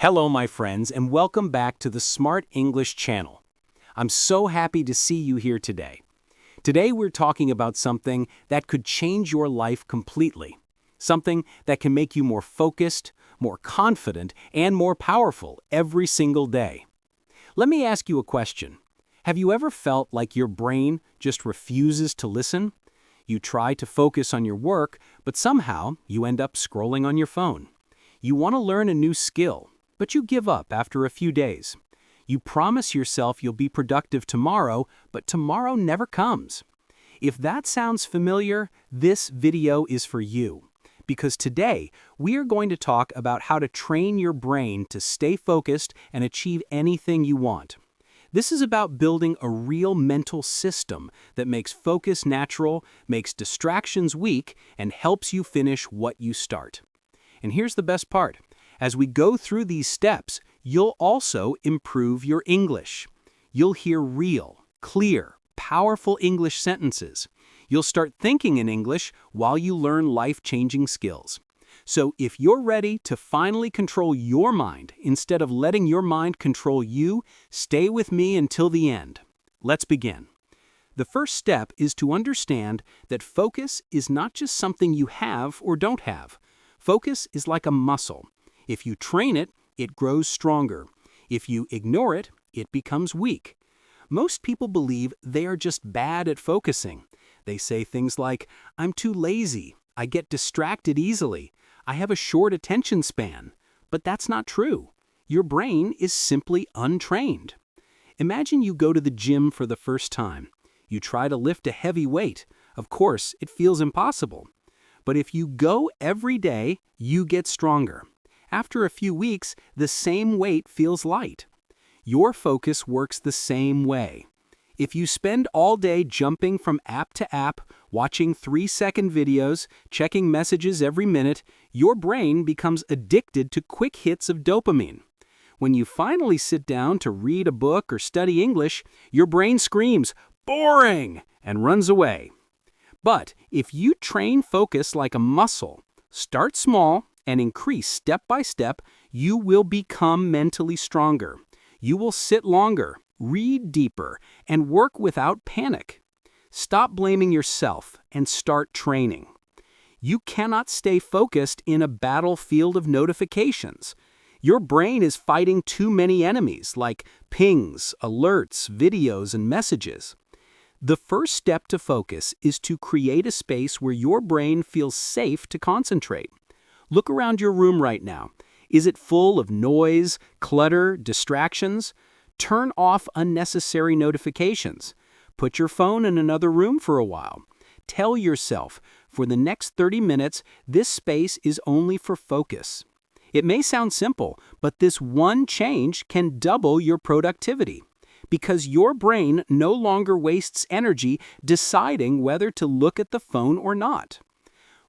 Hello, my friends, and welcome back to the Smart English channel. I'm so happy to see you here today. Today, we're talking about something that could change your life completely. Something that can make you more focused, more confident, and more powerful every single day. Let me ask you a question. Have you ever felt like your brain just refuses to listen? You try to focus on your work, but somehow you end up scrolling on your phone. You want to learn a new skill, but you give up after a few days. You promise yourself you'll be productive tomorrow, but tomorrow never comes. If that sounds familiar, this video is for you. Because today, we are going to talk about how to train your brain to stay focused and achieve anything you want. This is about building a real mental system that makes focus natural, makes distractions weak, and helps you finish what you start. And here's the best part. As we go through these steps, you'll also improve your English. You'll hear real, clear, powerful English sentences. You'll start thinking in English while you learn life-changing skills. So if you're ready to finally control your mind instead of letting your mind control you, stay with me until the end. Let's begin. The first step is to understand that focus is not just something you have or don't have. Focus is like a muscle. If you train it, it grows stronger. If you ignore it, it becomes weak. Most people believe they are just bad at focusing. They say things like, "I'm too lazy. I get distracted easily. I have a short attention span." But that's not true. Your brain is simply untrained. Imagine you go to the gym for the first time. You try to lift a heavy weight. Of course, it feels impossible. But if you go every day, you get stronger. After a few weeks, the same weight feels light. Your focus works the same way. If you spend all day jumping from app to app, watching 3-second videos, checking messages every minute, your brain becomes addicted to quick hits of dopamine. When you finally sit down to read a book or study English, your brain screams, "Boring!" and runs away. But if you train focus like a muscle, start small and increase step by step, you will become mentally stronger. You will sit longer, read deeper, and work without panic. Stop blaming yourself and start training. You cannot stay focused in a battlefield of notifications. Your brain is fighting too many enemies like pings, alerts, videos, and messages. The first step to focus is to create a space where your brain feels safe to concentrate. Look around your room right now. Is it full of noise, clutter, distractions? Turn off unnecessary notifications. Put your phone in another room for a while. Tell yourself, for the next 30 minutes, this space is only for focus. It may sound simple, but this one change can double your productivity. Because your brain no longer wastes energy deciding whether to look at the phone or not.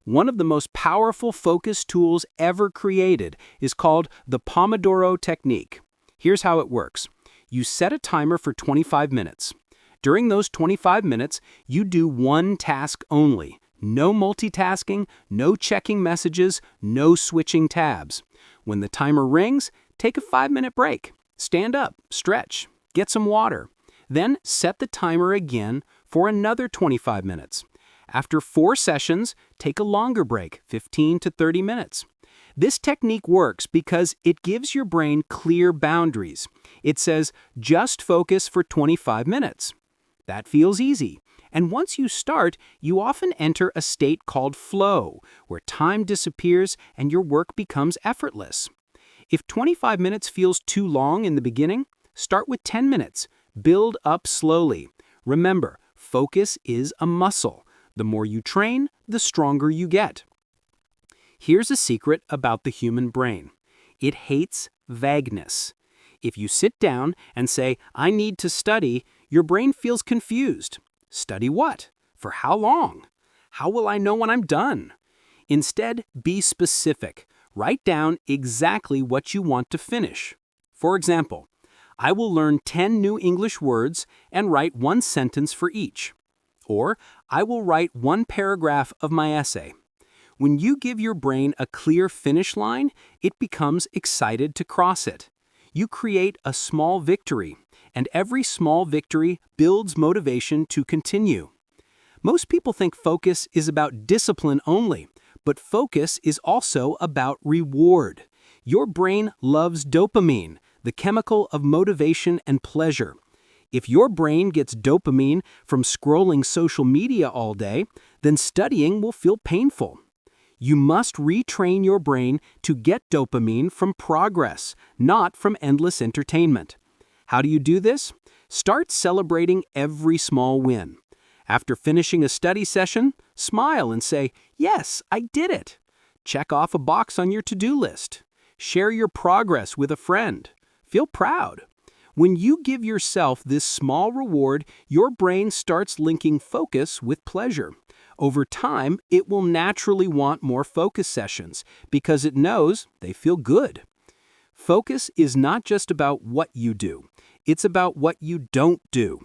One of the most powerful focus tools ever created is called the Pomodoro technique. Here's how it works. You set a timer for 25 minutes. During those 25 minutes, you do one task only. No multitasking, no checking messages, no switching tabs. When the timer rings, take a 5-minute break. Stand up, stretch, get some water. Then set the timer again for another 25 minutes. After 4 sessions, take a longer break, 15 to 30 minutes. This technique works because it gives your brain clear boundaries. It says, just focus for 25 minutes. That feels easy. And once you start, you often enter a state called flow, where time disappears and your work becomes effortless. If 25 minutes feels too long in the beginning, start with 10 minutes. Build up slowly. Remember, focus is a muscle. The more you train, the stronger you get. Here's a secret about the human brain. It hates vagueness. If you sit down and say, "I need to study," your brain feels confused. Study what? For how long? How will I know when I'm done? Instead, be specific. Write down exactly what you want to finish. For example, I will learn 10 new English words and write 1 sentence for each. Or, I will write 1 paragraph of my essay. When you give your brain a clear finish line, it becomes excited to cross it. You create a small victory, and every small victory builds motivation to continue. Most people think focus is about discipline only, but focus is also about reward. Your brain loves dopamine, the chemical of motivation and pleasure. If your brain gets dopamine from scrolling social media all day, then studying will feel painful. You must retrain your brain to get dopamine from progress, not from endless entertainment. How do you do this? Start celebrating every small win. After finishing a study session, smile and say, "Yes, I did it." Check off a box on your to-do list. Share your progress with a friend. Feel proud. When you give yourself this small reward, your brain starts linking focus with pleasure. Over time, it will naturally want more focus sessions because it knows they feel good. Focus is not just about what you do. It's about what you don't do.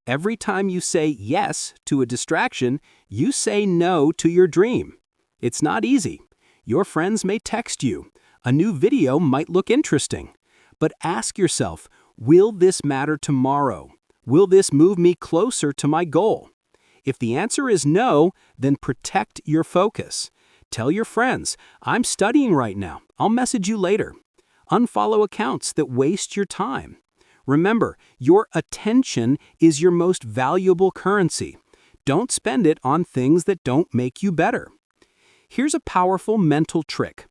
Every time you say yes to a distraction, you say no to your dream. It's not easy. Your friends may text you. A new video might look interesting. But ask yourself, will this matter tomorrow? Will this move me closer to my goal? If the answer is no, then protect your focus. Tell your friends, "I'm studying right now. I'll message you later." Unfollow accounts that waste your time. Remember, your attention is your most valuable currency. Don't spend it on things that don't make you better. Here's a powerful mental trick.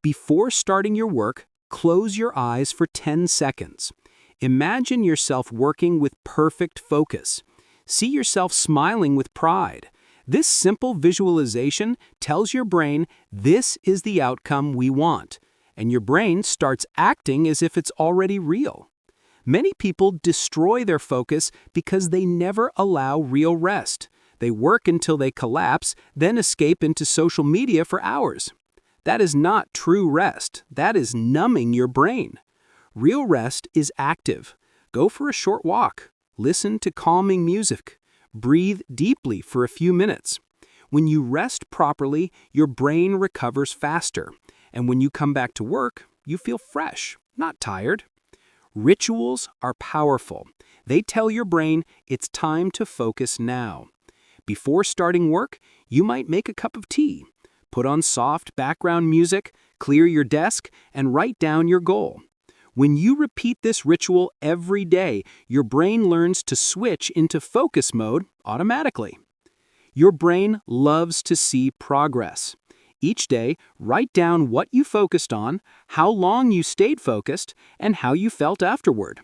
Before starting your work, close your eyes for 10 seconds. Imagine yourself working with perfect focus. See yourself smiling with pride. This simple visualization tells your brain this is the outcome we want, and your brain starts acting as if it's already real. Many people destroy their focus because they never allow real rest. They work until they collapse, then escape into social media for hours. That is not true rest. That is numbing your brain. Real rest is active. Go for a short walk. Listen to calming music. Breathe deeply for a few minutes. When you rest properly, your brain recovers faster. And when you come back to work, you feel fresh, not tired. Rituals are powerful. They tell your brain it's time to focus now. Before starting work, you might make a cup of tea. Put on soft background music, clear your desk, and write down your goal. When you repeat this ritual every day, your brain learns to switch into focus mode automatically. Your brain loves to see progress. Each day, write down what you focused on, how long you stayed focused, and how you felt afterward.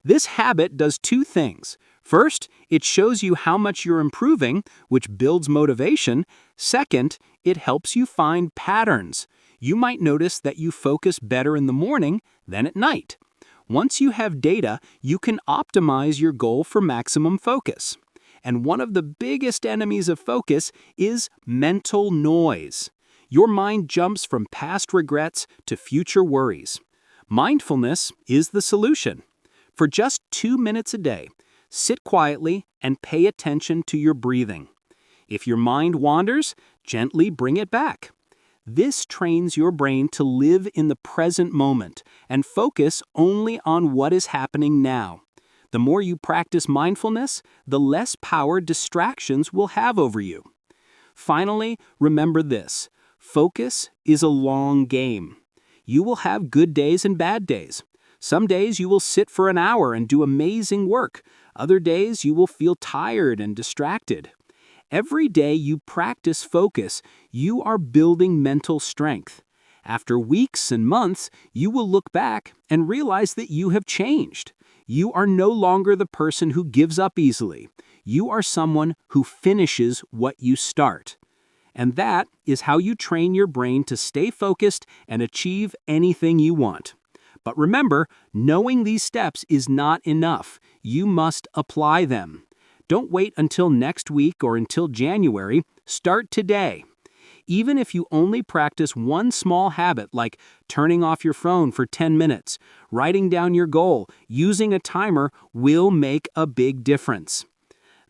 This habit does two things. First, it shows you how much you're improving, which builds motivation. Second, it helps you find patterns. You might notice that you focus better in the morning than at night. Once you have data, you can optimize your goal for maximum focus. And one of the biggest enemies of focus is mental noise. Your mind jumps from past regrets to future worries. Mindfulness is the solution. For just 2 minutes a day, sit quietly and pay attention to your breathing. If your mind wanders, gently bring it back. This trains your brain to live in the present moment and focus only on what is happening now. The more you practice mindfulness, the less power distractions will have over you. Finally, remember this. Focus is a long game. You will have good days and bad days. Some days you will sit for an hour and do amazing work. Other days you will feel tired and distracted. Every day you practice focus, you are building mental strength. After weeks and months, you will look back and realize that you have changed. You are no longer the person who gives up easily. You are someone who finishes what you start. And that is how you train your brain to stay focused and achieve anything you want. But remember, knowing these steps is not enough. You must apply them. Don't wait until next week or until January. Start today. Even if you only practice one small habit like turning off your phone for 10 minutes, writing down your goal, using a timer will make a big difference.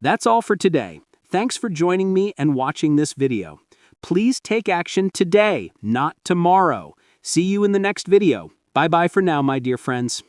That's all for today. Thanks for joining me and watching this video. Please take action today, not tomorrow. See you in the next video. Bye-bye for now, my dear friends.